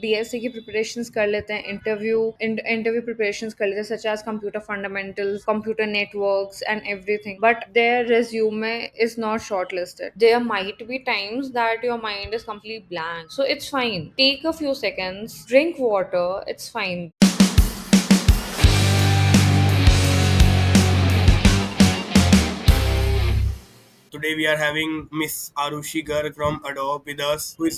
DSC की preparations कर लेते हैं, इंटरव्यू प्रिपरेशंस कर लेते हैं, such as computer fundamentals, computer networks and everything, but their resume is not shortlisted. There might be times that your mind is completely blank, so it's fine. Take a few seconds, drink water, it's fine. Today we are having Miss Arushi Garg from Adobe with us, who is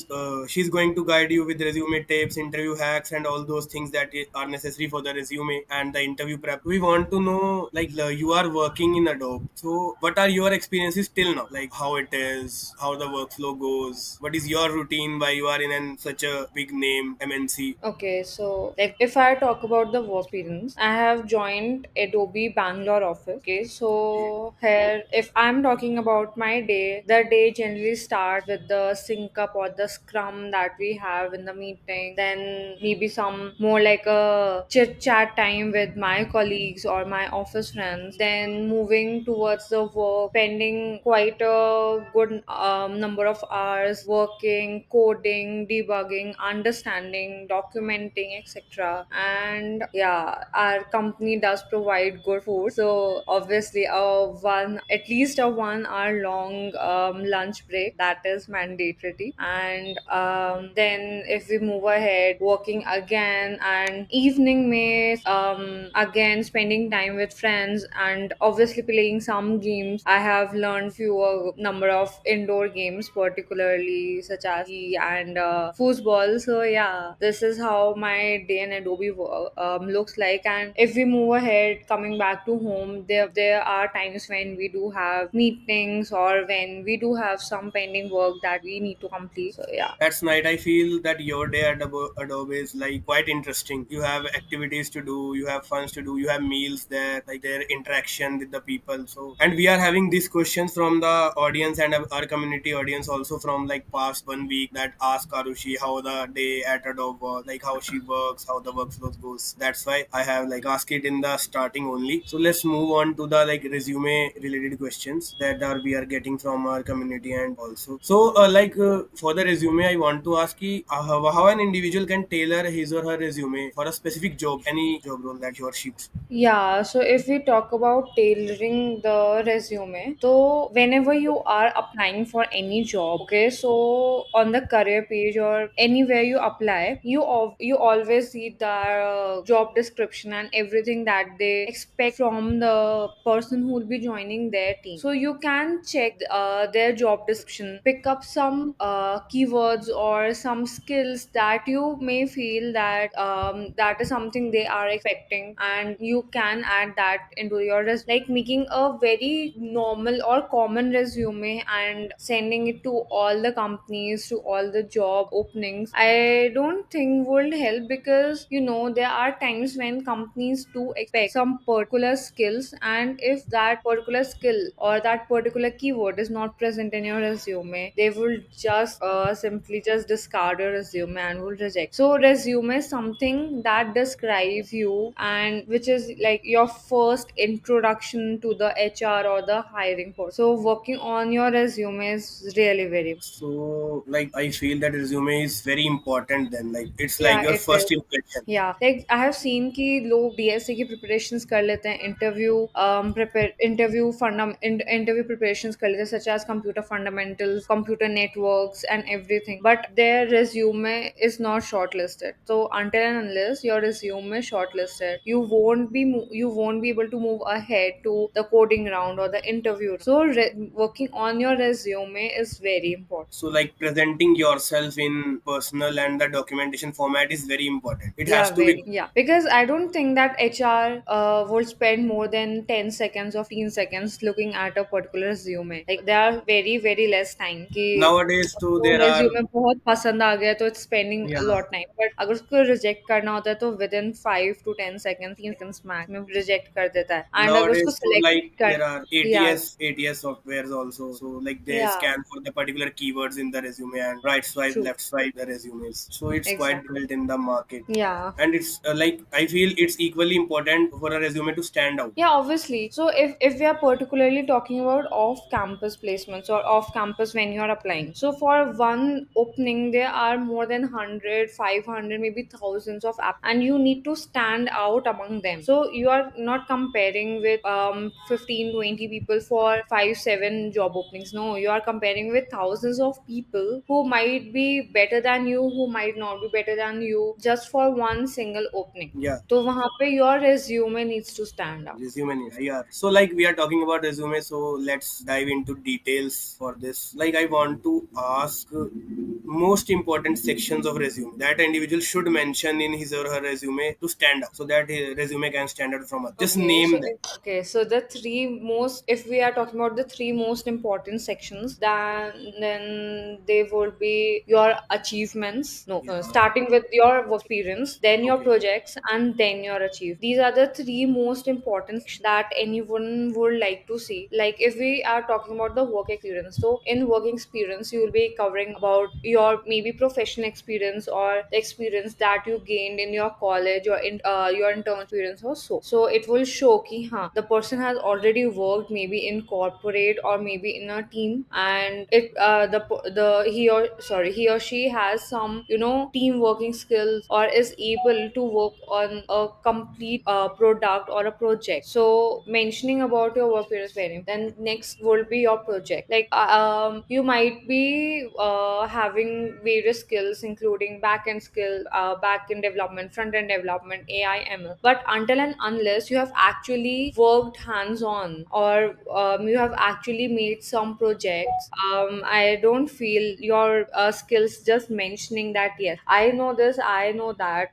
she's going to guide you with resume tips, interview hacks, and all those things that are necessary for the resume and the interview prep. We want to know, like, you are working in Adobe, so what are your experiences till now? Like how it is, how the workflow goes, what is your routine while you are in such a big name MNC? Okay, so like if I talk about the work experience, I have joined Adobe Bangalore office. Okay, so here if I'm talking about my day, the day generally starts with the sync up or the scrum that we have in the meeting. Then maybe some more like a chit chat time with my colleagues or my office friends. Then moving towards the work, spending quite a good number of hours working, coding, debugging, understanding, documenting, etc. And yeah, our company does provide good food, so obviously at least a 1 hour long lunch break that is mandatory. And then if we move ahead, working again, and evening may again spending time with friends, and obviously playing some games. I have learned fewer number of indoor games, particularly such as and football. So yeah, this is how my day in Adobe looks like. And if we move ahead, coming back to home, there are times when we do have meetings or when we do have some pending work that we need to complete. So yeah. That's night. I feel that your day at Adobe is like quite interesting. You have activities to do, you have funs to do, you have meals there, like their interaction with the people. So, and we are having these questions from the audience and our community audience also from like past 1 week that ask Arushi how the day at Adobe was, like how she works, how the workflow goes. That's why I have like asked it in the starting only. So let's move on to the like resume related questions that are we are getting from our community and also. So for the resume, I want to ask you how an individual can tailor his or her resume for a specific job, any job role that he or she wants. Yeah, so if we talk about tailoring the resume, so whenever you are applying for any job, okay, so on the career page or anywhere you apply, you always see the job description and everything that they expect from the person who will be joining their team. So you can check their job description, pick up some keywords or some skills that you may feel that that is something they are expecting, and you can add that into your like making a very normal or common resume and sending it to all the companies, to all the job openings. I don't think would help, because there are times when companies do expect some particular skills, and if that particular skill or that particular keyword is not present in your resume, they will just simply just discard your resume and will reject. So resume is something that describes you, and which is like your first introduction to the HR or the hiring person. So working on your resume is really very. So like I feel that resume is very important. Then like it's like Yeah, your it is. first impression. Yeah, like I have seen कि लोग DSC की preparations कर लेते हैं, interview preparations कर लेते हैं, such as computer fundamentals, computer networks and everything, but their resume is not shortlisted. So until and unless your resume is shortlisted, you won't be able to move ahead to the coding round or the interview. So working on your resume is very important. So like presenting yourself in personal and the documentation format is very important. It has Yeah, to be. very. Yeah, because I don't think that HR would spend more than 10 seconds or 15 seconds looking at a particular resume. Like there are very very less time कि Nowadays too वो there are. resume बहुत पसंद आ गया तो it's spending a Yeah. lot time. But अगर उसको reject करना होता है तो within 5 to 10 seconds, 3 seconds max में reject कर देता है. And अगर उसको Nowadays too, select like कर, there are yeah, ATS softwares also. So like they yeah, scan for the particular keywords in the resume and right swipe, true, left swipe the resumes. So it's quite exactly. built in the market. Yeah. And it's like I feel it's equally important for a resume to stand out. Yeah, obviously. So if we are particularly talking about off campus placements or off campus when you're applying. So for one opening, there are more than 100, 500, maybe thousands of apps, and you need to stand out among them. So you are not comparing with 15, 20 people for 5, 7 job openings. No, you are comparing with thousands of people who might be better than you, who might not be better than you, just for one single opening. Yeah. तो वहां पे your resume needs to stand out. Resume yeah, so like we are talking about resume, so let's dive into details for this. Like I want to ask most important sections of resume that an individual should mention in his or her resume to stand out, so that his resume can stand out from others. Just Okay, name so them. so the three most, if we are talking about the three most important sections, then they would be your achievements. No, Yeah. starting with your work experience, then your Okay. projects, and then your achieve. These are the three most important that anyone would like to see. Like if we are talking about the work experience, so in working experience, you will be covering about your maybe professional experience or the experience that you gained in your college or in your intern experience or so. So it will show ki the person has already worked maybe in corporate or maybe in a team, and he or she has some team working skills or is able to work on a complete product or a project. So mentioning about your work experience very. Then next will be your project. Like you might be having various skills including back end skill, back end development, front end development, AI, ML. But until and unless you have actually worked hands on or you have actually made some projects, I don't feel your skills just mentioning that yes I know this, I know that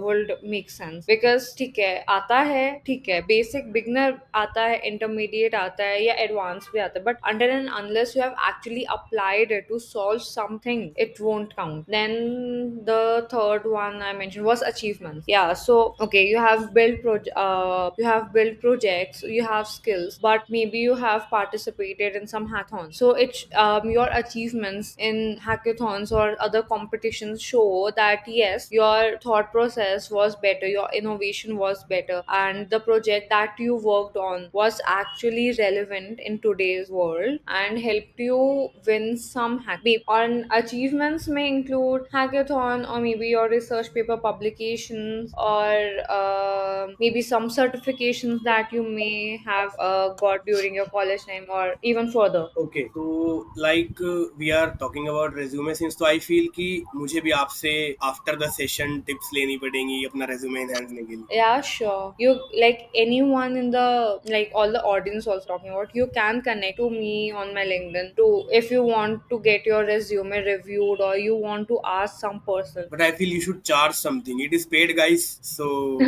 would make sense. Because ठीक है आता है, ठीक है basic beginner आता है, intermediate आता है या एडवांस भी आता है, but until and unless you have actually applied it to solve something, it won't count. Then the third one I mentioned was achievements. Yeah, so okay, you have built projects, you have skills, but maybe you have participated in some hackathons. So it's your achievements in hackathons or other competitions show that yes, your thought process was better, your innovation was better, and the project that you worked on was actually relevant in today's world and helped you win some on achievements may include hackathon or maybe your research paper publications or maybe some certifications that you may have got during your college time or even further. Okay, so like we are talking about resume since, तो I feel कि मुझे भी आपसे after the session tips लेनी पड़ेंगी अपना resume enhance करने के लिए. Yeah, sure. You like anyone in the like all the audience also talking about, you can connect to me on my LinkedIn to if you want to get your resume reviewed or you want to ask some person. But I feel you should charge something. It is paid, guys. So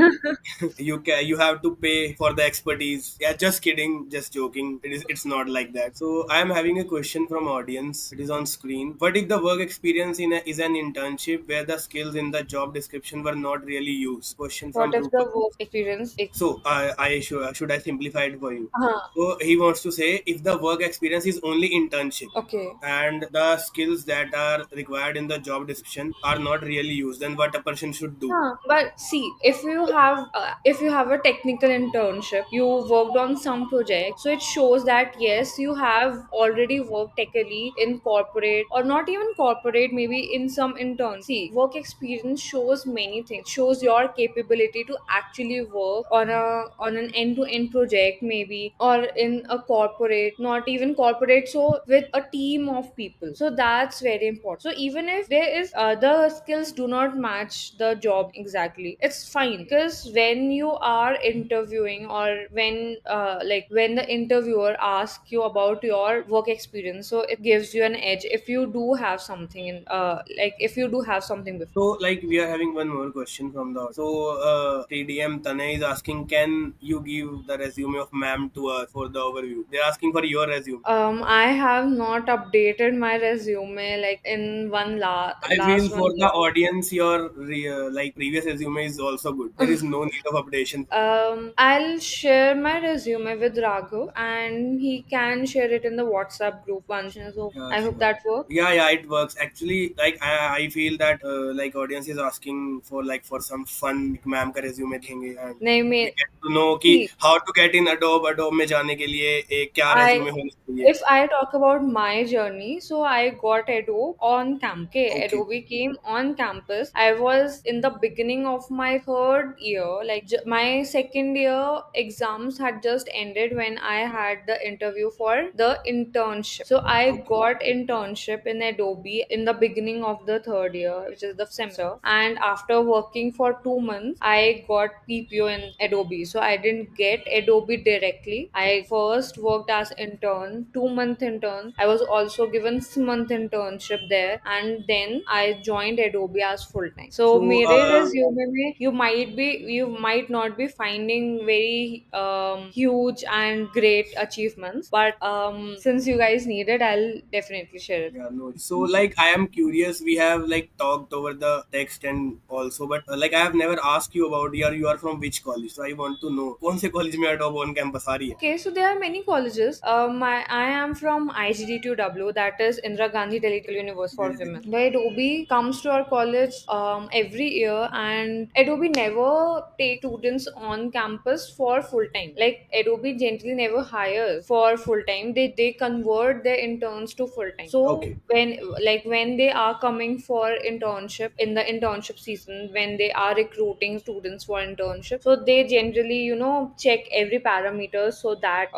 you have to pay for the expertise. Yeah, just kidding, just joking. It's not like that. So I am having a question from audience. It is on screen. What if the work experience is an internship where the skills in the job description were not really used? Question What from if the Rupal. work experience? So I should I simplify it for you? Uh-huh. So he wants to say if the work experience is only internship Okay. and the skills that are required in the job description are not really used, then what a person should do. Huh. But see, if you have a technical internship, you worked on some project, so it shows that yes, you have already worked technically in corporate or not even corporate, maybe in some intern. See, work experience shows many things. Shows your capability to actually work on an end to end project, maybe, or in a corporate, not even corporate. So with a team of people, so that's very important. So even if there is the skills do not match the job exactly, it's fine, because when you are interviewing or when the interviewer asks you about your work experience, so it gives you an edge if you do have something in if you do have something before. So, like, we are having one more question from the. So, TDM Tanay is asking, can you give the resume of ma'am to us for the overview? They're asking for your resume. I have not updated my resume like in I feel last one for the year. audience, your like previous resume is also good. There is no need of updation. I'll share my resume with Raghav and he can share it in the WhatsApp group once. So Yeah, I hope sure. that works. Yeah, yeah, it works. Actually, like I feel that like audience is asking for like for some fun ma'am का resume देखेंगे and नहीं we मैं get to know कि See, how to get in Adobe में जाने के लिए एक क्या I resume होना चाहिए? if I talk about my journey, so I got Adobe on campus. Okay, Okay. Adobe came on campus. I was in the beginning of my third year, like my second year exams had just ended when I had the interview for the internship. So I Okay. got internship in Adobe in the beginning of the third year, which is the semester. And after working for 2 months, I got PPO in Adobe. So I didn't get Adobe directly. I first worked as intern, 2 month intern. I was also given 6 month internship there, and then I joined Adobe as full time. So So, मेरे resume में you might not be finding very huge and great achievements, but since you guys need it, I'll definitely share it. yeah, no. So, like, I am curious. We have like talked over the text and also, but like, I have never asked you about you are from which college. So, I want to know. कौन से college में adobe on campus आ रही है? Okay, so there are many colleges. I am from IGD2W, that is Indira Gandhi Delhi Technical University for Delhi Women. Tech. The Adobe comes to our college every year, and Adobe never take students on campus for full time. Like Adobe generally never hires for full time. They convert their interns to full time. So Okay. when they are coming for internship in the internship season, when they are recruiting students for internship, so they generally check every parameter so that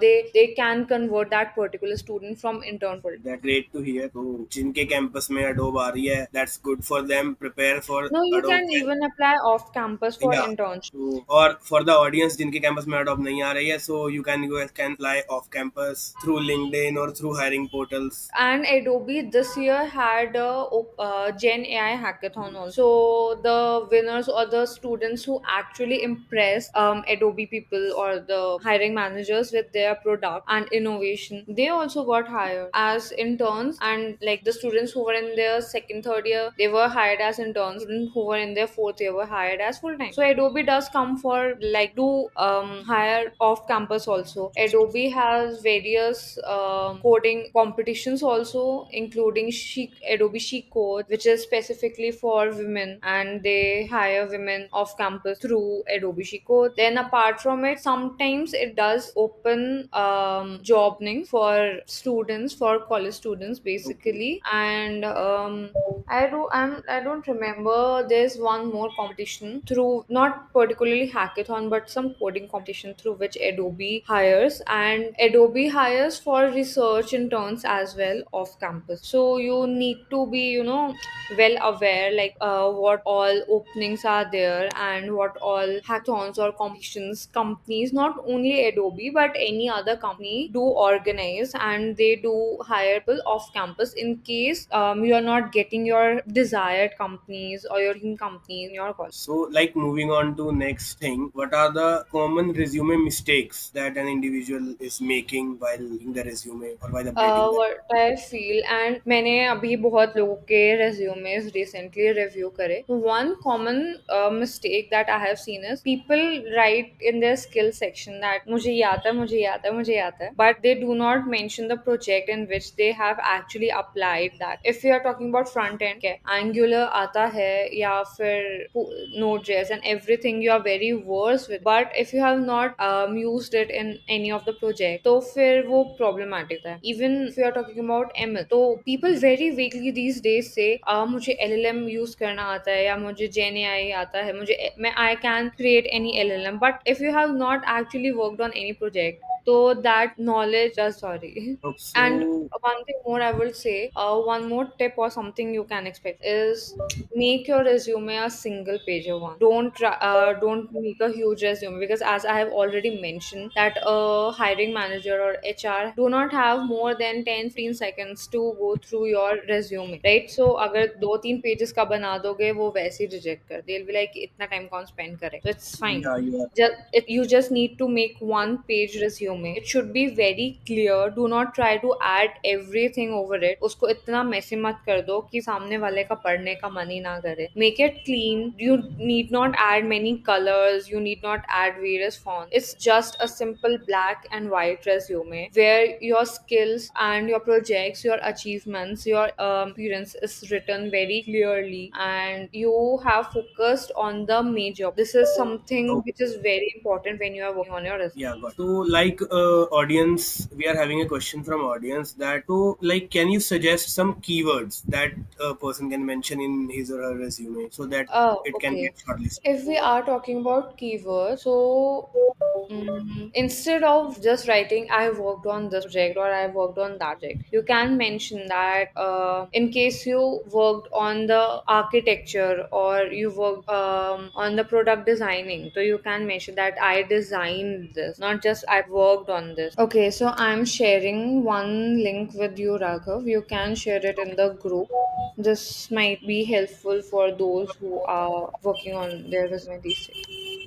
they can convert that particular student from intern full time. That's great to hear. तो जिनके campus में adobe आ रही है, that's good for them. Prepare for No, you can adobe. even apply off campus for Yeah. internship. So, or for the audience जिनके campus में adobe नहीं आ रही है, so you can apply off campus through LinkedIn or through hiring portals. And Adobe this year had a Gen AI hackathon also. So the winners or the students who actually impressed Adobe people or the hiring managers with their product and innovation, they also got hired as interns. And like the students who were in their second, third year, they were hired as interns. Students who were in their fourth year were hired as full time. So Adobe does come for like do hire off campus also. Adobe has various coding competitions also, including Adobe Chic Code, which is specifically for women, and they hire women off campus through Adobe Chic Code. Then apart from it, sometimes it does open jobbing for students, for college students Okay. basically. And I don't remember. There's one more competition through, not particularly hackathon, but some coding competition through which Adobe hires, and Adobe hires for research interns as well off campus. So you need to be well aware, like what all openings are there and what all hackathons or competitions companies, not only Adobe but any other company, do organize, and they do hire people off campus in case you are not getting your desired companies or your dream company in your college. So, like moving on to next thing, what are the common resume mistakes that an individual is making while doing the resume or while updating that? What I feel, and मैंने अभी बहुत लोगों के resumes recently review करे. One common mistake that I have seen is people write in their skill section that मुझे ये आता है, मुझे ये आता है, मुझे ये आता है, but they do not mention the project in which they have actually applied that. If we are talking about front end, okay, Angular आता है या फिर Node.js and everything you are very versed with, but if you have not used it in any of the project, तो फिर वो problematic है. Even if you are talking about ML, तो people very vaguely these days say मुझे LLM use करना आता है या मुझे Gen AI आता है, मुझे मैं I can create any LLM, but if you have not actually worked on any project, so that knowledge does sorry. And So, one thing more I will say, one more tip or something you can expect is make your resume a single pager one. Don't make a huge resume, because as I have already mentioned that a hiring manager or HR do not have more than 10-15 seconds to go through your resume, right? So अगर 2-3 pages का बना दोगे वो वैसे ही reject कर, they'll be like इतना time कौन spend करे, so it's fine. yeah, you are. You just need to make one page resume resume, it should be very clear. Do not try to add everything over it. उसको इतना messy मत कर दो कि सामने वाले का पढ़ने का मन ही ना करे. Make it clean. You need not add many colors. You need not add various fonts. It's just a simple black and white resume where your skills and your projects, your achievements, your experience is written very clearly, and you have focused on the major. This is something Okay. which is very important when you are working on your resume. Yeah, got. So, like, audience, we are having a question from audience that, so, like, can you suggest some keywords that a person can mention in his or her resume so that Oh, it can okay. get shortlisted? If we are talking about keywords, so instead of just writing I worked on this project or I worked on that project, you can mention that in case you worked on the architecture or you worked on the product designing, so you can mention that I designed this, not just I worked on this. Okay, so I'm sharing one link with you, Raghav. You can share it in the group. This might be helpful for those who are working on their resume these days.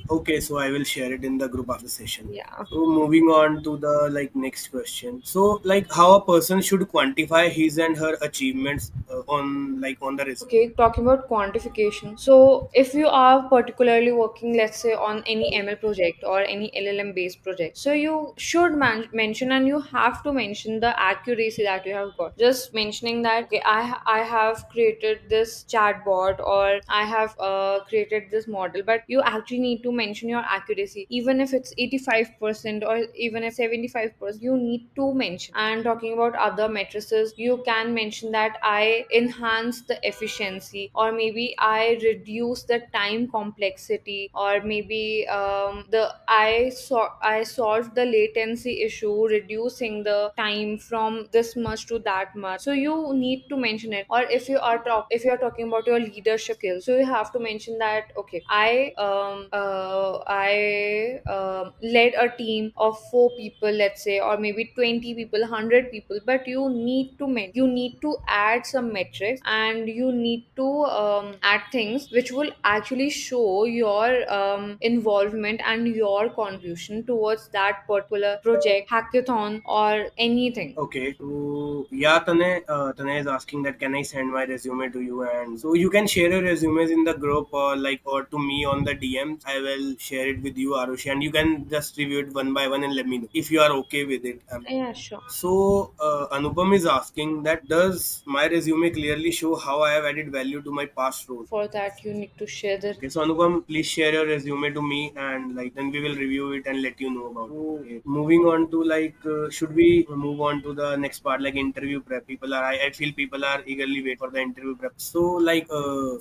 Okay, so I will share it in the group after session. Yeah. So moving on to the like next question. So like how a person should quantify his and her achievements on like on the resume. Okay, talking about quantification. So, if you are particularly working, let's say, on any ML project or any LLM based project, so you should mention, and you have to mention the accuracy that you have got. Just mentioning that, okay, I have created this chatbot or I have created this model, but you actually need to mention your accuracy, even if it's 85% or even if 75%, you need to mention. And talking about other matrices, you can mention that I enhance the efficiency, or maybe I reduce the time complexity, or maybe I solved the latency issue, reducing the time from this much to that much. So you need to mention it. Or if you are talking about your leadership skills, so you have to mention that, okay, I led a team of 4 people, let's say, or maybe 20 people, 100 people. But you need to add some metrics, and you need to add things which will actually show your involvement and your contribution towards that particular project, hackathon, or anything. Okay, so yeah, Tane is asking that can I send my resume to you, and so you can share your resumes in the group or like or to me on the DMs. I will share it with you, Arushi, and you can just review it one by one and let me know if you are okay with it. Yeah, sure. So Anupam is asking that does my resume clearly show how I have added value to my past role? For that, you need to share the. Okay, so Anupam, please share your resume to me, and like then we will review it and let you know about it. Okay. Moving on to like, should we move on to the next part, like interview prep? I feel people are eagerly wait for the interview prep. So like,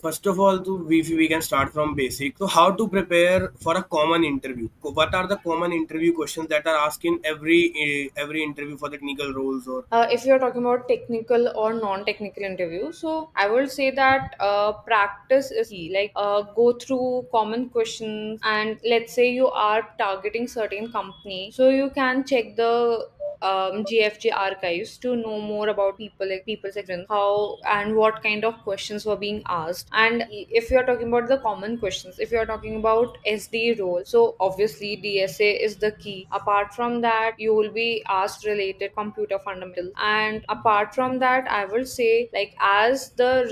first of all, we can start from basic. So how to prepare for a common interview? What are the common interview questions that are asked in every interview for technical roles or If you're talking about technical or non-technical interview, so I would say that practice is key. Like, go through common questions, and let's say you are targeting certain company, so you can check the GFG archives to know more about people, like people's experience, how and what kind of questions were being asked. And if you're talking about the common questions, if you're talking about SD role, so obviously DSA is the key. Apart from that, you will be asked related computer fundamental. And apart from that, I will say, like, as the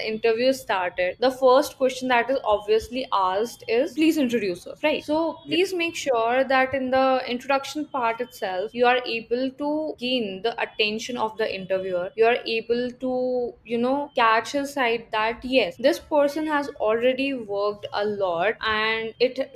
interview started, the first question that is obviously asked is, please introduce yourself, right? So yeah. please make sure that in the introduction part itself, you are able to gain the attention of the interviewer. You are able to, catch his side that yes, this person has already worked a lot, and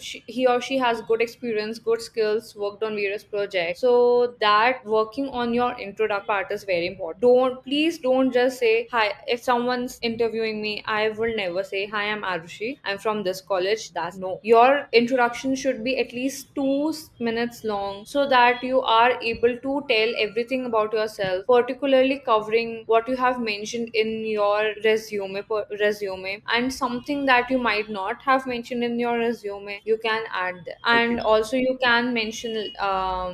he or she has good experience, good skills, worked on various projects. So that working on your introduction part is very important. Don't just say hi. If someone's interviewing me, I will never say, hi, I'm Arushi, I'm from this college. That's no. Your introduction should be at least 2 minutes long, long so that you are able to tell everything about yourself, particularly covering what you have mentioned in your resume, and something that you might not have mentioned in your resume, you can add there. And Okay. also you can mention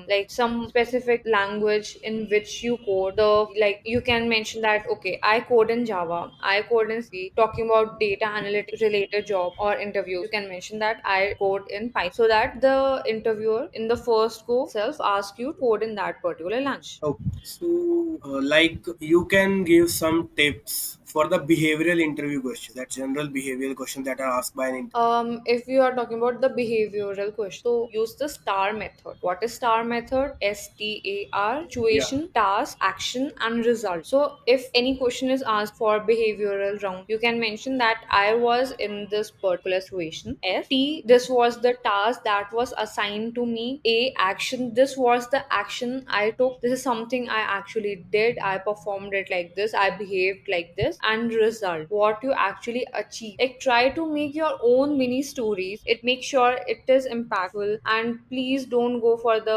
like some specific language in which you code. The like you can mention that okay, I code in Java, I code in C. Talking about data analytics related job or interviews, you can mention that I code in Python, so that the interviewer in the first go self ask you to code in that particular language. Okay. So, like you can give some tips for the behavioral interview question, that general behavioral question that are asked by an interview. If you are talking about the behavioral question, so use the STAR method. What is STAR method? STAR: Yeah. situation, task, action, and result. So, if any question is asked for behavioral round, you can mention that I was in this particular situation. S T, this was the task that was assigned to me. A, action, this was the action I took. This is something I actually did. I performed it like this. I behaved like this. And result, what you actually achieve. Like try to make your own mini stories. It makes sure it is impactful, and please don't go for the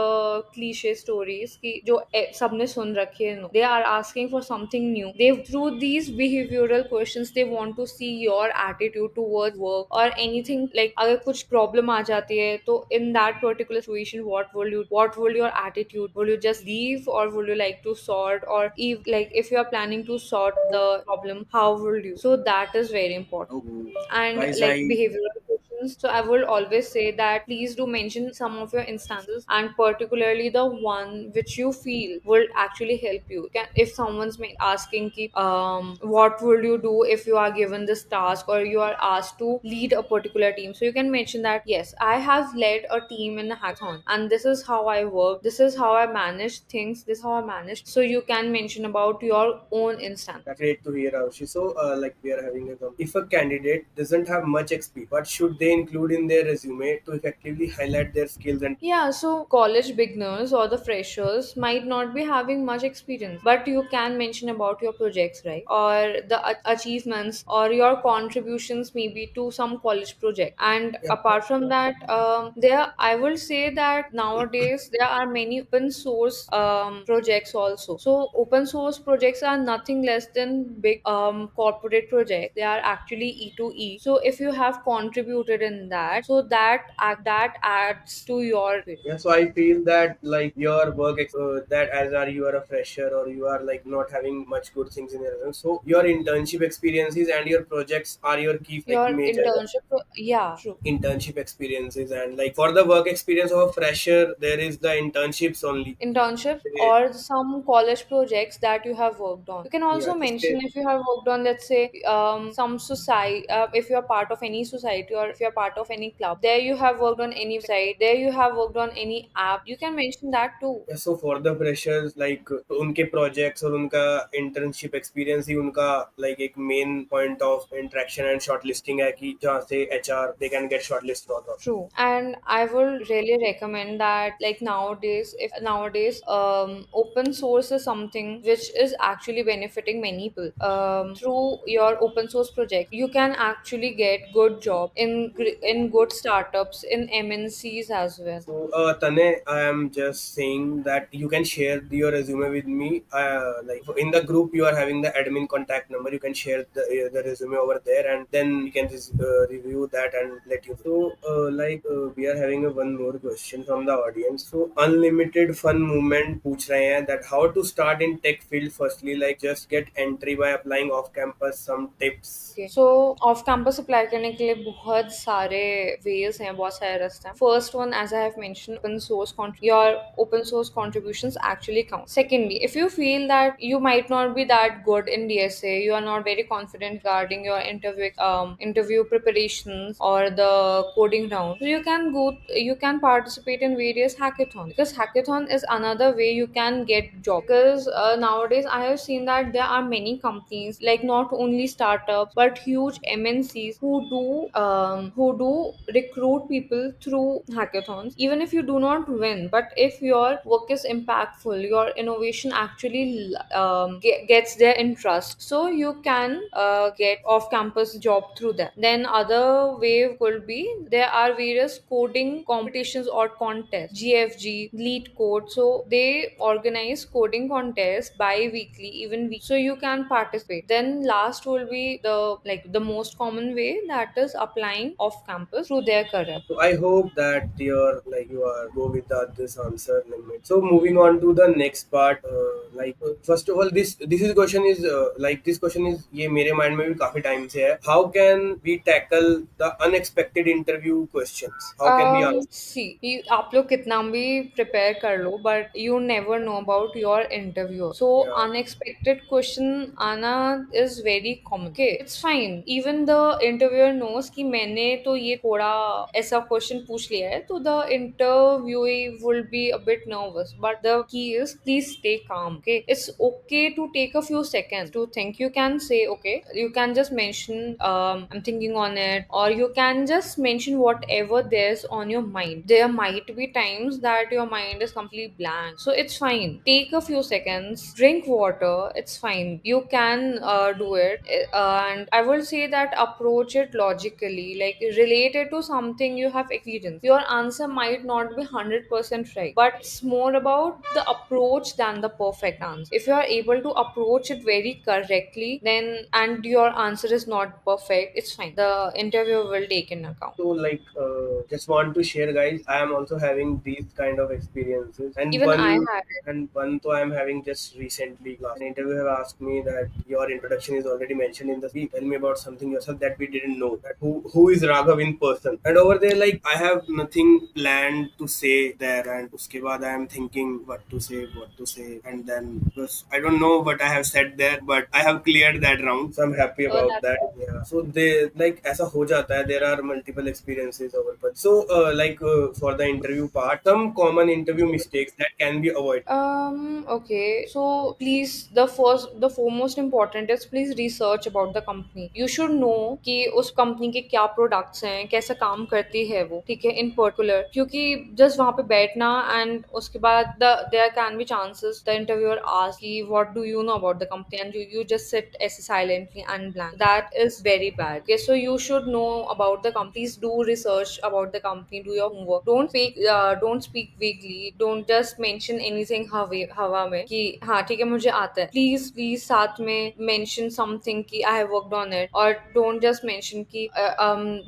cliche stories कि जो सबने सुन रखी है. No, they are asking for something new. They through these behavioral questions they want to see your attitude towards work or anything. Like अगर कुछ problem आ जाती है तो in that particular situation what will your attitude, will you just leave or will you like to sort, or if you are planning to sort the problem, how will you? So that is very important. Oh, And guys, like I behavioral questions, so I will always say that please do mention some of your instances, and particularly the one which you feel will actually help you. If someone's asking ki, what will you do if you are given this task or you are asked to lead a particular team, so you can mention that yes, I have led a team in a hackathon and this is how I work, this is how I manage things, this is how I manage. So you can mention about your own instance. that's great to hear, Arushi. So, like we are having a if a candidate doesn't have much experience, what should they include in their resume to effectively highlight their skills and Yeah, so college beginners or the freshers might not be having much experience, but you can mention about your projects, right? Or the achievements or your contributions maybe to some college project. And yeah. apart from that, there I will say that nowadays there are many open source projects also. So open source projects are nothing less than big corporate projects. They are actually E2E. So if you have contributed in that, so that adds to your Yeah, so I feel that like your that as are you are a fresher or you are like not having much good things in your resume. So your internship experiences and your projects are your key like your major yeah, true. internship experiences, and like for the work experience of a fresher there is the internships only. Internships They, or some college projects that you have worked on. You can yeah, also just mention if you have worked on, let's say, some society, if you are part of any society or if you are part of any club, there you have worked on any website, there you have worked on any app, you can mention that too. yeah, so for the freshers like तो उनके projects और उनका internship experience ही उनका like एक main point of interaction and shortlisting है कि जहाँ से HR they can get shortlisted on. True. And I will really recommend that like nowadays open source is something which is actually benefiting many people. Through your open source project, you can actually get good job in good startups in MNCs as well. So, Tane, I am just saying that you can share your resume with me. Like in the group, you are having the admin contact number. You can share the resume over there, and then we can just review that and let you. So, we are having a one more question from the audience. So, unlimited fun movement पूछ रहे हैं that how to start in tech field. Firstly, like just get entry by applying off campus. Some tips. Okay. So off campus apply करने के लिए बहुत सारे veg हैं, बहुत सारे रास्ते हैं. First one, as I have mention, open source your open source contributions actually count. Secondly, if you feel that you might not be that good in DSA, you are not very confident regarding your interview preparations or the coding round, so you can participate in various hackathons, because hackathon is another way you can get job. Because nowadays I have seen that there are many companies, like not only startups but huge MNCs, who do recruit people through hackathons. Even if you do not win, but if your work is impactful, your innovation actually gets their interest, so you can get off campus job through that. Then other way could be there are various coding competitions or contests, GFG, Lead Code. So they organize coding contests bi-weekly, even week, so you can participate. Then last will be the most common way, that is applying off campus through their career. So I hope that you are go with this answer limit. So moving on to the next part, first of all, this is question is this question is ये मेरे mind में भी काफी time से है. How can we tackle the unexpected interview questions? How can we answer? See, आप लोग कितना भी प्रिपेयर कर लो, but you never know about your interview. So Yeah. Unexpected question आना is very common. Okay, it's fine. Even the interviewer knows कि मैंने तो ये थोड़ा ऐसा क्वेश्चन पूछ लिया है, तो the interviewee will be a bit nervous, but the key is please stay calm. Okay, it's okay to take a few seconds to think. You can say, okay, you can just mention, I'm thinking on it, or you can just mention whatever there's on your mind. There might be times that your mind is completely blank, so it's fine. Take a few seconds, drink water, it's fine. You can do it. And I will say that approach it logically, like relate it to something you have experienced. Your answer might not be 100% right, but it's more about the approach than the perfect answer. If you are able to approach it very correctly, then and your answer is not perfect, it's fine. The interviewer will take in account. So just want to share, guys. I am also having these kind of experiences, and Even I one had it. and one so I am having just recently. Last an interviewer have asked me that your introduction is already mentioned in the speech. Tell me about something yourself that we didn't know. That who is Raghav in person? And over there, like I have nothing planned to say there, and uske baad I am thinking what to say, and then because I don't know what I have said there, but I have cleared that round, so I'm happy Oh, about that's that. Yeah. So they like ऐसा हो जाता है. There are multiple experiences over. But so for the interview part, some common interview mistakes that can be avoided. Okay. So please, the foremost important is please research about the company. You should know कि उस company के क्या products हैं, कैसा काम करती है वो, ठीक है, इन पर्टिकुलर. क्योंकि जस्ट वहाँ पे बैठना एंड उसके बाद there can be chances the interviewer ask कि what do you know about the company, and you just sit ऐसे silently and blank. That is very bad. Okay, so you should know about the companies. Do research about the company. Do your homework. Don't speak vaguely. Don't just mention anything हवा में कि हाँ ठीक है मुझे आता है. Please साथ में mention something कि I have worked on it, or don't just mention कि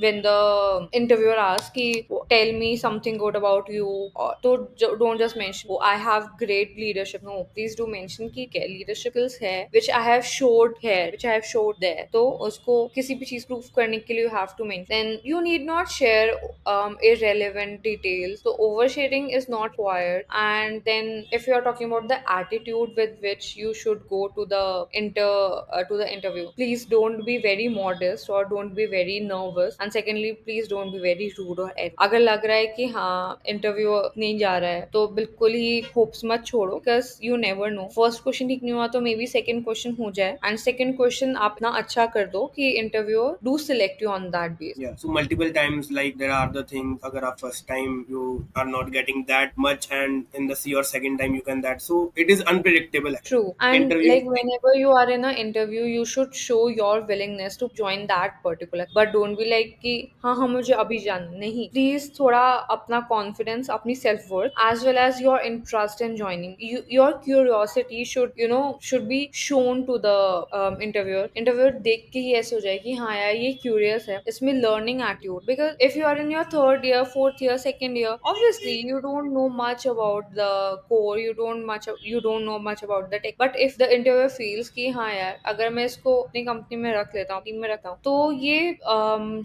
when the interviewer asks कि tell me something good about you, or तो don't just mention oh I have great leadership. No, please do mention कि क्या leadership skills है which I have showed there. तो उसको किसी भी चीज प्रूफ करने के लिए you have to mention. Then you need not share irrelevant details. So oversharing is not required. And then if you are talking about the attitude with which you should go to the interview, please don't be very modest or don't be very nervous. And secondly, please don't be very rude or arrogant. अगर लग रहा है कि हाँ interview नहीं जा रहा है, तो बिल्कुल ही होप्स मत छोड़ो, because you never no. First question ठीक नहीं हुआ तो मे बी सेकंड क्वेश्चन हो जाए, एंड सेकंड क्वेश्चन आप ना अच्छा कर दो कि interviewer do select you on that base. Yeah. So multiple times, like there are the things. अगर आप first time you are not getting that much, and in the C or second time you can that. So it is unpredictable. True. And Interview. like whenever you are in an interview, you should show your willingness to join that particular. But don't be like कि हाँ हाँ मुझे अभी जाना नहीं. Please थोड़ा अपना confidence, अपनी self worth, as well as your interest in joining. Your curiosity should be shown to the interviewer. Interviewer देख के ही ऐसे हो जाए कि हाँ यार ये curious है. इसमें learning attitude. Because if you are in your third year, fourth year, second year, obviously you don't know much about the core. You don't know much about the tech. But if the interviewer feels कि हाँ यार अगर मैं इसको अपनी company में रख लेता हूँ, टीम में रखता हूँ, तो ये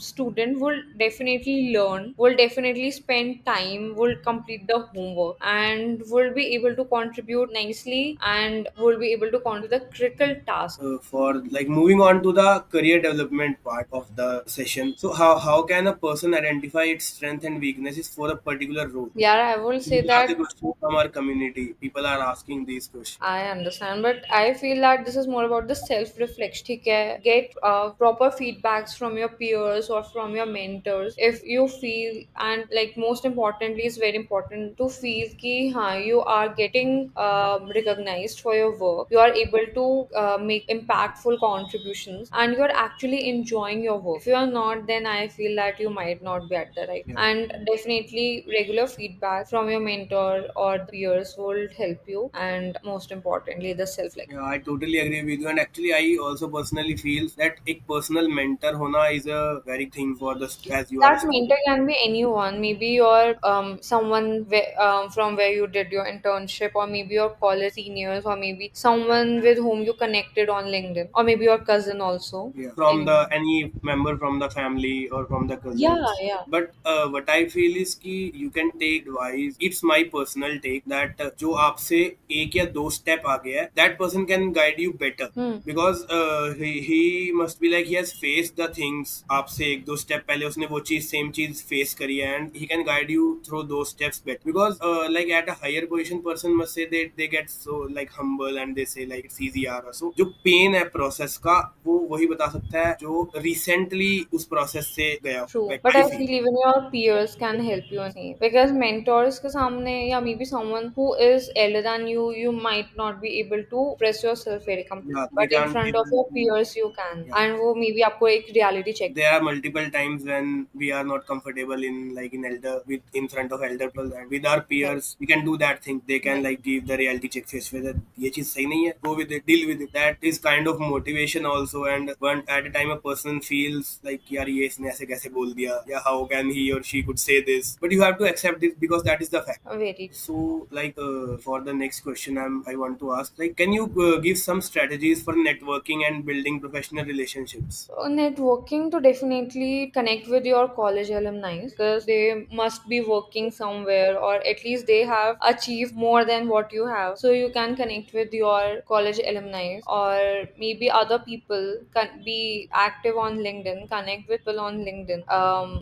student will definitely learn, will definitely spend time, will complete the homework, and will be able to contribute nicely, and will be able to contribute the critical task. For like moving on to the career development part of the session. So how can a person identify its strength and weaknesses for a particular role? Yeah, I will say These are the that questions from our community. People are asking these questions. I understand, but I feel that this is more about the self-reflection. ठीक है, get proper feedbacks from your peers or from your mentors. If you feel, and like most importantly, it's very important to feel ki you are getting recognized for your work, you are able to make impactful contributions, and you are actually enjoying your work. If you are not, then I feel that you might not be at the right. Yeah. And definitely regular feedback from your mentor or the peers will help you, and most importantly the self like. Yeah, I totally agree with you. And actually, I also personally feel that a personal mentor hona is a very thing for the as you are a That student. mentor can be anyone. Maybe your someone from where you did your internship, or maybe your college seniors, or maybe someone with whom you connected on LinkedIn, or maybe your cousin also. Yeah, from the Anyone. any member from the family or from the Yeah, cousins. yeah. But what I feel is कि you can take advice. It's my personal take that जो आपसे एक या दो step आगे है, that person can guide you better. Hmm. Because he must be like he has faced the things आपसे एक दो step पहले उसने वो चीज same चीज face करी है, and he can guide you through those steps better. Because like at a higher position person must say they get so like humble and they say like it's easy यार. So जो pain है process का वो वही बता सकता है जो recently उस process से गया हो. True, Like but I I feel. feel even your peers can help you in same, because mentors के सामने या maybe someone who is elder than you, you might not be able to express yourself very Yeah, completely, they but in can't front of able your to. peers you can, Yeah. and वो maybe आपको एक reality check. There are multiple times when we are not comfortable in like in elder with in front of elder people, and with our Right. peers we can do that thing. They can Right. like give the reality check face whether ये चीज सही नहीं है, go with it, deal with it. That is kind of motivation also. And one at a time a person feels like यार ये इसने ऐसे कैसे बोल दिया, या how can he or she could say this, but you have to accept it because that is the fact. Very. So, like for the next question, I want to ask, like, can you give some strategies for networking and building professional relationships? Networking to definitely connect with your college alumni, because they must be working somewhere, or at least they have achieved more than what you have. So you can connect with your college alumni, or maybe other people can be active on LinkedIn, connect with people on LinkedIn,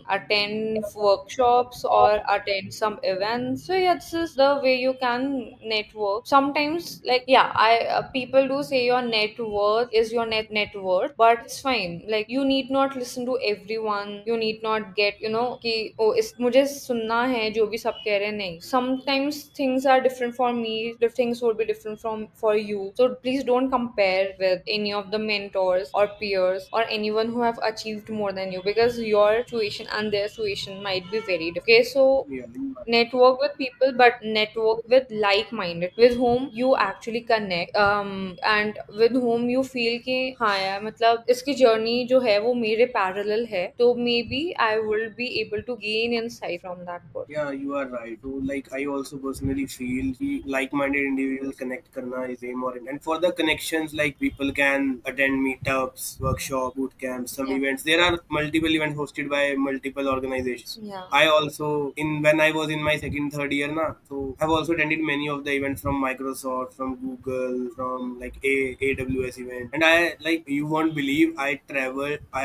attend workshops or attend some events. So yeah, this is the way you can network. Sometimes, like yeah, I people do say your net worth is your net worth, but it's fine. Like you need not listen to everyone. You need not get कि ओ इस मुझे सुनना है जो भी सब कह रहे हैं, नहीं. Sometimes things are different for me. The things would be different from for you. So please don't compare with any of the mentors or peers or anyone who have achieved more than you, because your situation and their situation might be very different. Okay, so Yeah, you are. network with people, but network with like-minded, with whom you actually connect, and with whom you feel कि हाँ यार, मतलब इसकी journey जो है वो मेरे parallel है, तो maybe I will be able to gain insight from that person. Yeah, you are right. So, like, I also personally feel कि like-minded individuals connect करना is way more important. And for the connections, like people can attend meetups, workshop, boot camps, some Yeah. events. There are multiple events hosted by multiple organizations. Yeah. I also in when I was in my second third year na, so I've also attended many of the events from Microsoft, from Google, from like AWS event. And I like you won't believe I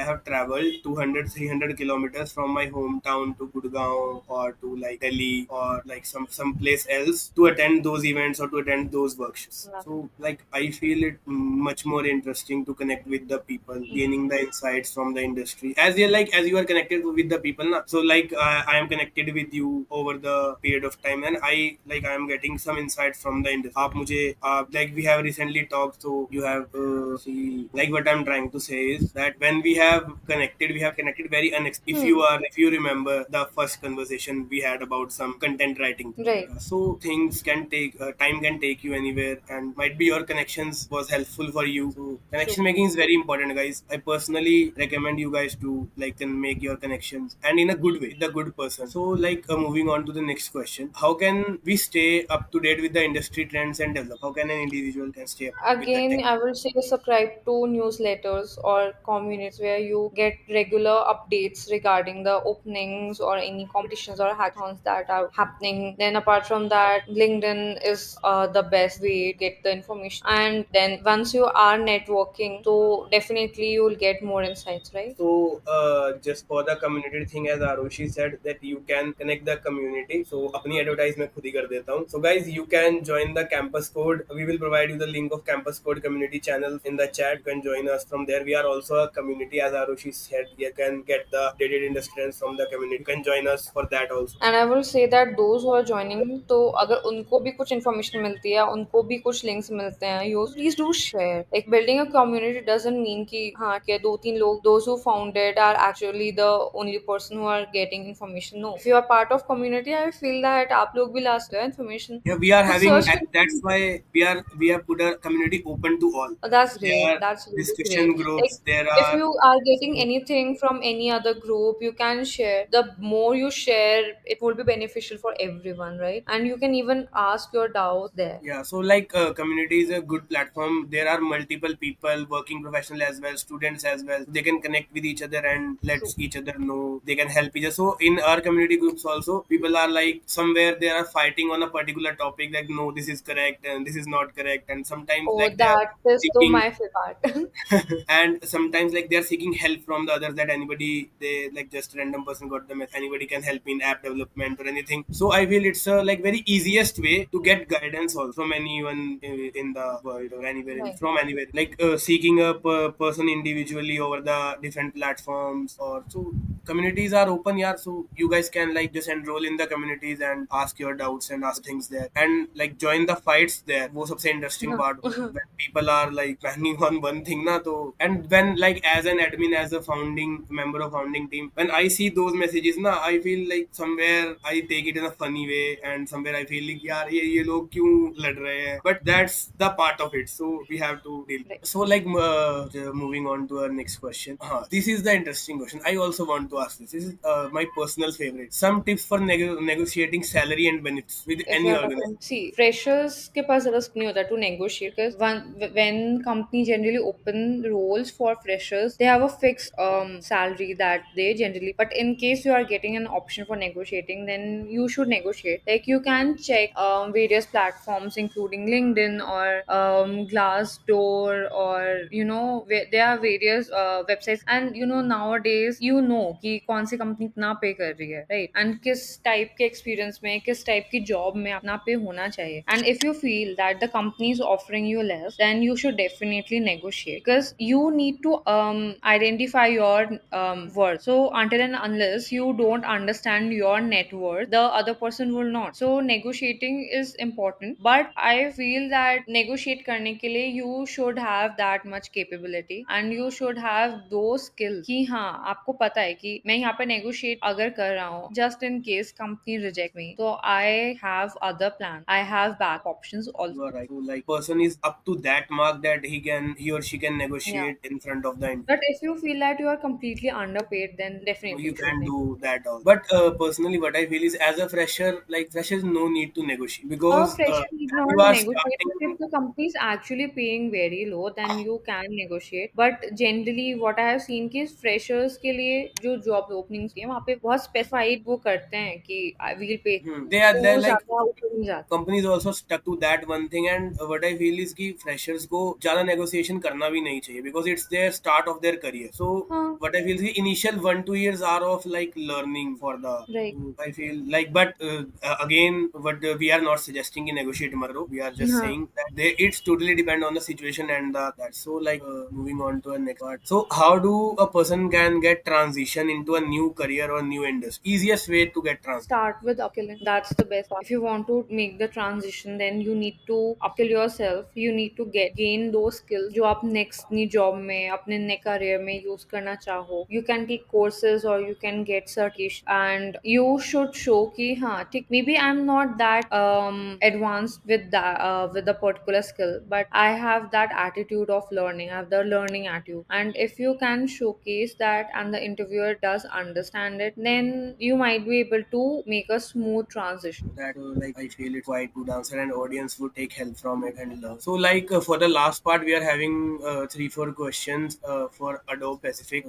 have traveled 200 300 kilometers from my hometown to Gurgaon or to like Delhi or like some place else to attend those events or to attend those workshops. Love. So like I feel it much more interesting to connect with the people, gaining the insights from the industry. As you are connected with the people, na. So like I am connected with you over the period of time, and I am getting some insights from the industry. आप मुझे like we have recently talked, so you have see like what I'm trying to say is that when we have connected very unexpected. If you remember the first conversation we had about some content writing. Right. So things can take time can take you anywhere, and might be your connections was helpful for you. So True. connection making is very important, guys. I personally recommend you guys to like can make your connections and in a good way, the good person. So like moving on to the next question, how can we stay up to date with the industry trends and develop? How can an individual can stay up with the Again, tech? I will say subscribe to newsletters or communities where you get regular updates regarding the openings or any competitions or hackathons that are happening. Then, apart from that, LinkedIn is the best way to get the information. And then, once you are networking, so definitely you will get more insights, right? So, just for the community thing, as Arushi said, that you can connect the community. So, अपनी advertise मैं खुद ही कर देता हूँ. So, guys, you can join the Campus Code. We will provide you the link of Campus Code community channel in the chat. You can join us from there. We are also a community, as Arushi said. Yes, can get the updated industry from the community. You can join us for that also. And I will say that those who are joining, तो अगर उनको भी कुछ information मिलती है, उनको भी कुछ लिंक्स मिलते हैं, you please do share. Like building a community doesn't mean कि हाँ कि दो तीन लोग those who founded are actually the only person who are getting information. No, if you are part of community I feel that आप लोग भी ला सकते हैं इन्फॉर्मेशन। Yeah, we are कुछ having. Search That's why we have put a community open to all. That's There great. are That's really great. discussion Like, groups. There if are. you are getting anything from any other group, you can share. The more you share, it will be beneficial for everyone, right? And you can even ask your doubts there. Yeah, so like community is a good platform. There are multiple people, working professional as well, students as well. They can connect with each other and let True. each other know. They can help each other. So in our community groups also, people are like somewhere they are fighting on a particular topic. Like no, this is correct and this is not correct. And sometimes Oh, like they are that is so seeking my favorite part. and sometimes like they are seeking help from the others, that anybody they like just random person got them, if anybody can help me in app development or anything. So I feel it's a like very easiest way to get guidance also from anyone in the world or anywhere Right. from anywhere, like seeking a person individually over the different platforms. Or so communities are open, yeah, so you guys can like just enroll in the communities and ask your doubts and ask things there, and like join the fights there. वो सबसे interesting part when people are like banging on one thing na, to and when like as an admin, as a founding member of founding team, when I see those messages na, I feel like somewhere I take it in a funny way, and somewhere I feel like यार ये लोग क्यों लड़ रहे हैं, but that's the part of it, so we have to deal. Right. So like moving on to our next question. This is the interesting question. I also want to ask this. This is my personal favorite. Some tips for negotiating salary and benefits with If any you're talking, organization. see, freshers के पास risk नहीं होता to negotiate, because when company generally open roles for freshers, they have a fixed salary that they generally. But in case you are getting an option for negotiating, then you should negotiate. Like you can check various platforms, including LinkedIn or Glassdoor, or there are various websites, and nowadays कि कौन सी company इतना पे कर रही है, right, and किस type के experience में, किस टाइप की जॉब में अपना पे होना चाहिए। And if you feel that the company is offering you less, then you should definitely negotiate, because you need to identify your worth. So until and unless you don't understand your net worth, the other person will not. So negotiating is important, but I feel that negotiate करने के लिए you should have that much capability, and you should have those skills कि हाँ आपको पता है कि मैं यहाँ पे negotiate अगर कर रहा हूँ, just in case company reject me, so I have other plan, I have back options You also. are right. So like person is up to that mark that he or she can Yeah. negotiate in front of the But if you feel that you are completely underpaid, then definitely you you should can negotiate. do that all. But personally, what I feel is as a fresher, like freshers, no need to negotiate A because fresher need when not you are negotiate, but if starting. the company is actually paying very low, then you can negotiate. But generally, what I have seen कि freshers के लिए जो job openings है वहाँ पे बहुत specified वो करते हैं कि I will pay, They are तो they're वो like ज़्यादा ऊपर नहीं जाता। companies also stuck to that one thing, and what I feel is कि freshers को ज़्यादा negotiation करना भी नहीं चाहिए because it's their start of their career. So हाँ, what I feel is कि initial 1-2 years are of like learning for the. right, I feel like, but again, what we are not suggesting in negotiate tomorrow. We are just हाँ. saying that it's totally depend on the situation and that. So like moving on to a next part. So how do a person can get transition into a new career or new industry? Easiest way to get transition. Start with upskilling. That's the best part. If you want to make the transition, then you need to upskill yourself. You need to gain those skills जो आप next अपनी job में, अपने next career में use करना चाहो. You can take courses or you can get certification, and you should show कि हाँ ठीक, maybe I'm not that advanced with that with the particular skill, but I have that attitude of learning. I have the learning attitude, and if you can showcase that and the interviewer does understand it, then you might be able to make a smooth transition. That like I feel it's quite good answer and audience would take help from it and learn. So like for the last part we are having 3-4 questions for Adobe Pacific.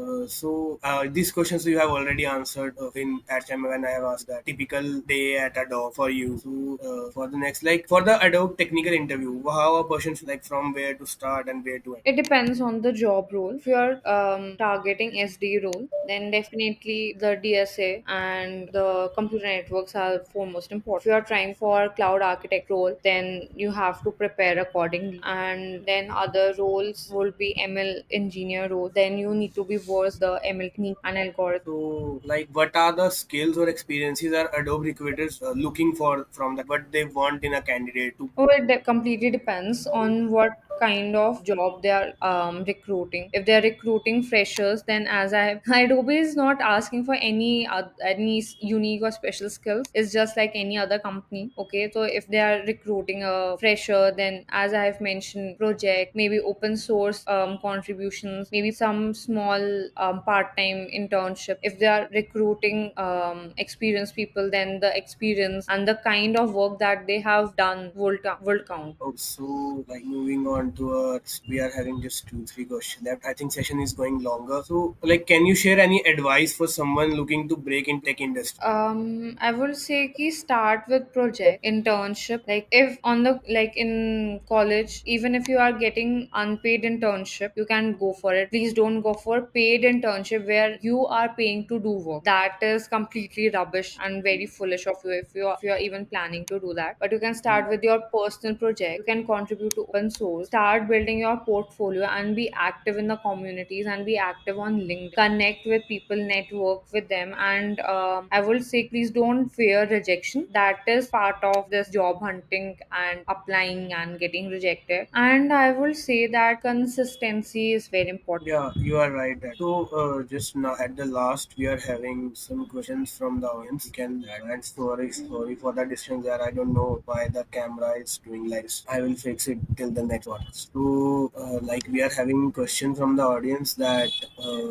These questions you have already answered in at time when I have asked that typical day at Adobe for you. So for the next, like for the Adobe technical interview, how a person should, like from where to start and where to end. It depends on the job role. If you are targeting SD role, then definitely the DSA and the computer networks are foremost important. If you are trying for cloud architect role, then you have to prepare accordingly. And then other roles will be ML engineer role. Then you need to be versed the ML technique and algorithm. So, like, what are the skills or experiences are Adobe recruiters looking for from that? What they want in a candidate to? Oh, it completely depends on what kind of job they are recruiting. If they are recruiting freshers, then as I Adobe is not asking for any unique or special skills. It's just like any other company. Okay, so if they are recruiting a fresher, then as I have mentioned, project maybe open source contributions, maybe some small part-time internship. If they are recruiting experienced people, then the experience and the kind of work that they have done will count. Oh, so like moving on towards, we are having just two, three questions left. I think session is going longer. So, like, can you share any advice for someone looking to break in tech industry? I would say ki start with project internship. Like if on the like in college, even if you are getting unpaid internship, you can go for it. Please don't go for paid internship where you are paying to do work. That is completely rubbish and very foolish of you if you are even planning to do that. But you can start with your personal project. You can contribute to open source. Start building your portfolio and be active in the communities and be active on LinkedIn. Connect with people, network with them, and I will say please don't fear rejection. That is part of this job hunting and applying and getting rejected. And I will say that consistency is very important. Yeah, you are right. So, just now at the last, we are having some questions from the audience. You can and sorry for the distance there. I don't know why the camera is doing like this. I will fix it till the next one. So, like we are having question from the audience that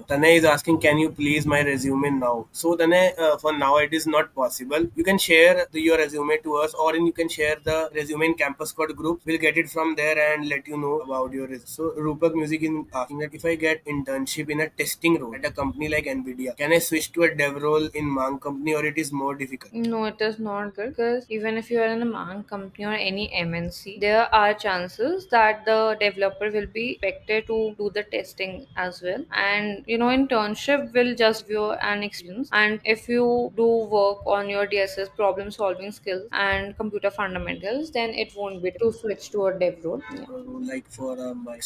Tanay is asking, can you please my resume now? So, Tanay, for now it is not possible. You can share your resume to us, or you can share the resume in Campus Code group. We'll get it from there and let you know about your resume. So, Rupak Music is asking that if I get internship in a testing role at a company like Nvidia, can I switch to a dev role in Mang company, or it is more difficult? No, it is not good because even if you are in a man company or any MNC, there are chances that the developer will be expected to do the testing as well. And internship will just give you an experience. And if you do work on your DSS problem solving skills and computer fundamentals, then it won't be to switch to a dev role. Yeah. Like for my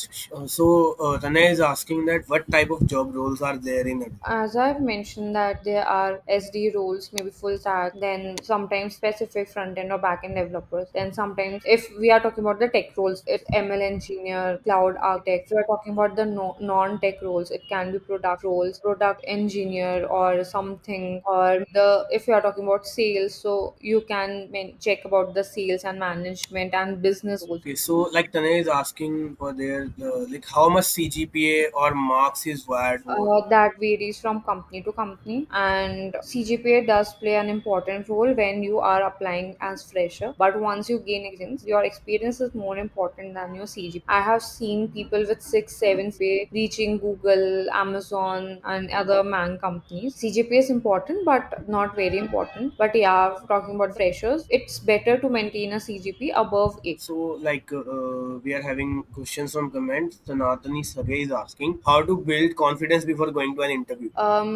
so Tanay is asking that what type of job roles are there in it? As I've mentioned that there are SD roles, maybe full stack, then sometimes specific front end or back end developers. Then sometimes if we are talking about the tech roles, it's ML engineer, cloud architect. If we are talking about the non-tech roles, it can be product roles, product engineer or something. Or the if you are talking about sales, so you can check about the sales and management and business roles. Okay, so like Tanay is asking for their like how much CGPA or marks is required for. That varies from company to company, and CGPA does play an important role when you are applying as fresher. But once you gain experience, your experience is more important than your CGPA. I have seen people with 6, 7 CGPA reaching Google, Amazon, and other man companies. CGPA is important, but not very important. But yeah, talking about freshers, it's better to maintain a CGPA above 8. So like we are having questions from comments. Sanatani Sagai is asking how to build confidence before going to an interview.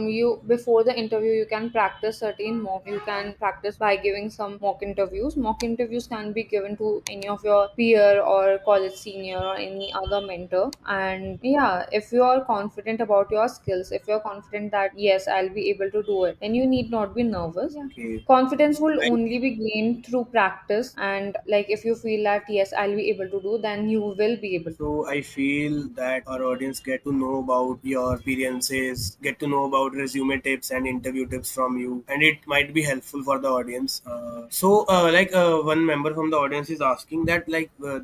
You before the interview you can practice certain mock. You can practice by giving some mock interviews can be given to any of your peer or college senior or any other mentor. And yeah, if you are confident about your skills, if you're confident that yes, I'll be able to do it, then you need not be nervous. Yeah. Okay. Confidence will only be gained through practice, and like if you feel that yes, I'll be able to do, then you will be able. So I feel that our audience get to know about your experiences, get to know about resume tips and interview tips from you, and it might be helpful for the audience. One member from the audience is asking that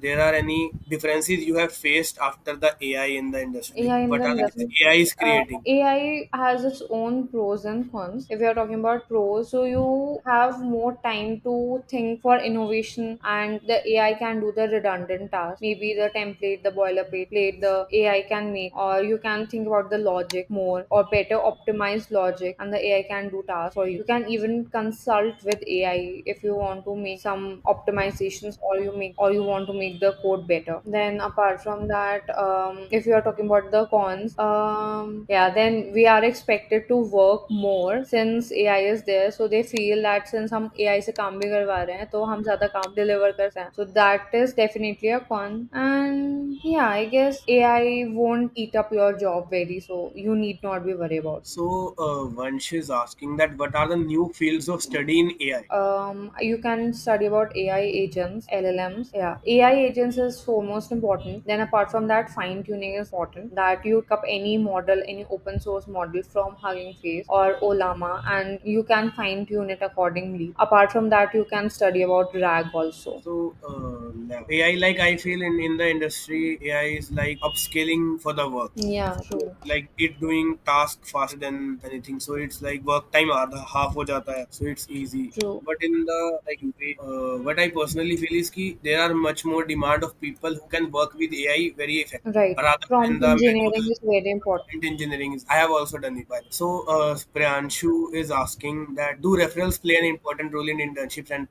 there are any differences you have faced after the AI in the industry. Like, AI in what the are the industry. AI is creating? AI has its own pros and cons. If we are talking about pros, so you have more time to think for innovation, and the AI can do the redundant tasks. Maybe the template, the boilerplate, the AI can make, or you can think about the logic more or better optimized logic, and the AI can do tasks for you. You can even consult with AI if you want to make some optimizations, or you want to make the code better. Then apart from that, if you are talking about the cons, yeah, then we are expected to work more since AI is there. So they feel that since हम AI से काम भी करवा रहे हैं तो हम ज़्यादा काम deliver कर सकते हैं. So that is definitely a con. And yeah, I guess AI won't eat up your job very, so you need not be worried about. So Vansh is asking that what are the new fields of study in AI? You can study about AI agents, LLMs. Yeah, AI agents is foremost important. Then apart from that, fine tuning is important. That you pick up any model, any open source model from Hugging Face or Olama, and you can fine tune it accordingly. Apart from that, you can study about RAG also. So AI, like I feel in the industry, AI is like upscaling for the work. Yeah, So, true, like it doing task faster than anything. So it's like work time आधा half हो जाता है. So it's easy. true. But in the like way, what I personally feel is कि there are much more demand of people who can work with AI very effectively Right. rather than Prompt the engineering manual is very important. prompt engineering. I have also done it. By the way. So Priyanshu is asking that do referrals play an important role in internships and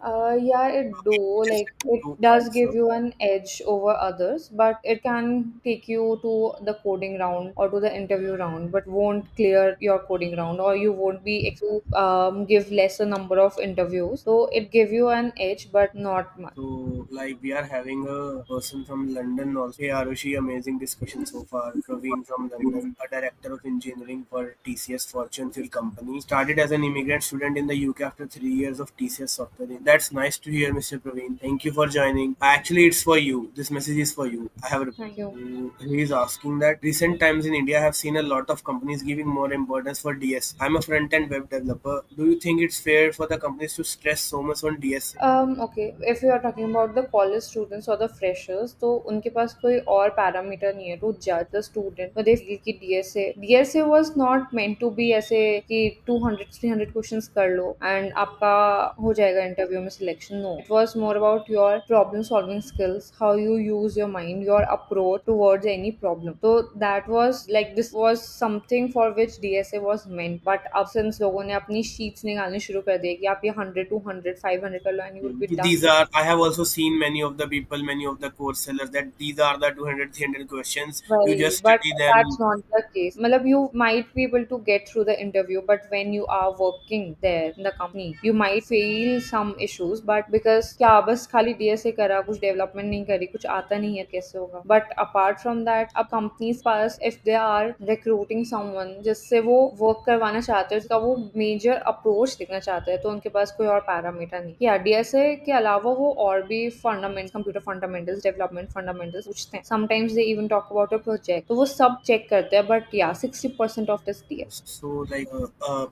Yeah, it do. okay, just Like it two does points. give you an edge over others, but it can take you to the coding round or to the interview round, but won't clear your coding round, or you won't be able to give lesser number of interviews. So it give you an edge, but not much. So, like, we are having a person from London also. Hey, Arushi, amazing discussion so far. Praveen from London, a director of engineering for TCS Fortune 50 company. Started as an immigrant student in the UK after 3 years of TCS software. That's nice to hear, Mr. Praveen. Thank you for joining. Actually, it's for you. This message is for you. I have. Thank you. He is asking that recent times in India have seen a lot of companies giving more importance for DS. I'm a front end web developer. Do you think it's fair for the companies to stress so much on DSA? Okay, if you are talking about the college students or the freshers, तो उनके पास कोई और parameter नहीं है to judge the student. तो they feel कि DSA was not meant to be ऐसे कि 200 300 questions कर लो and आपका हो जाएगा interview में selection. No, it was more about your problem solving skills, how you use your mind, your approach towards any problem. So that was like this was something for which DSA was meant. But अब since लोगों ने अपनी sheets निकालनी शुरू कर दी कि आप ये 100 200 500 कर लो and you will be done. These are, I have also seen many of the people, many of the course sellers that these are the 200 300 questions. You Right, just but study that's them. not the case. Matlab, you might be able to get through the interview, but when you are working there in the company, you might feel some issues. But because क्या बस खाली DSA करा कुछ development नहीं करी कुछ आता नहीं है कैसे होगा. But apart from that, अब companies pass if they are recruiting someone जिससे वो work करवाना चाहते हैं, उसका वो major approach देखना चाहते हैं, तो उनके पास कोई और पैरामीटर नहीं. या DSA के अलावा वो और भी fundament computer fundamentals development fundamentals पूछते हैं. Sometimes they even talk about a project, तो वो सब चेक करते हैं. बट या 60% of this DS. So, like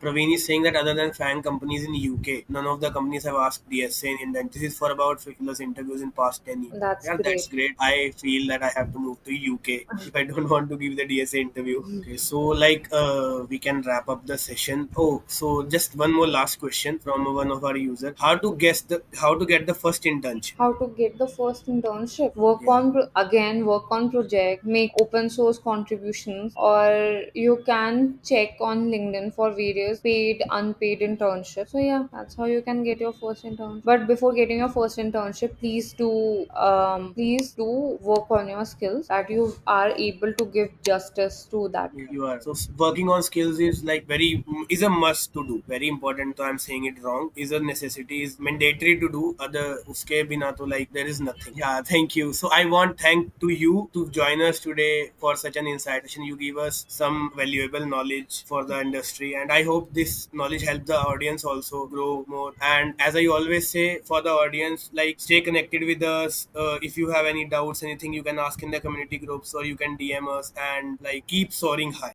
Praveen is saying that other than FANG companies in UK, none of the companies have asked DSA in India. This is for about 50 plus interviews in past 10 years. That's Yeah, that's great. great. I feel that I have to move to UK if I don't want to give the DSA interview. Okay, so like we can wrap up the session. Oh, so just one more last question from one of our users. How to get the first internship? How to get the first internship? Work Yeah. on again, work on project, make open source contributions, or you can check on LinkedIn for various paid, unpaid internships. So yeah, that's how you can get your first internship. But before getting your first internship, please do work on your skills that you are able to give justice to that. You are so working on skills is like very is a must to do, very important. So I'm saying it wrong, is a necessity, is mandatory to do. Other uske bina to like there is nothing. Yeah, thank you. So I want thank to you to join us today for such an insight session. You give us some valuable knowledge for the industry, and I hope this knowledge help the audience also grow more. And as I always say for the audience, like stay connected with us. If you have any doubts, anything, you can ask in the community groups or you can DM us, and like keep soaring high.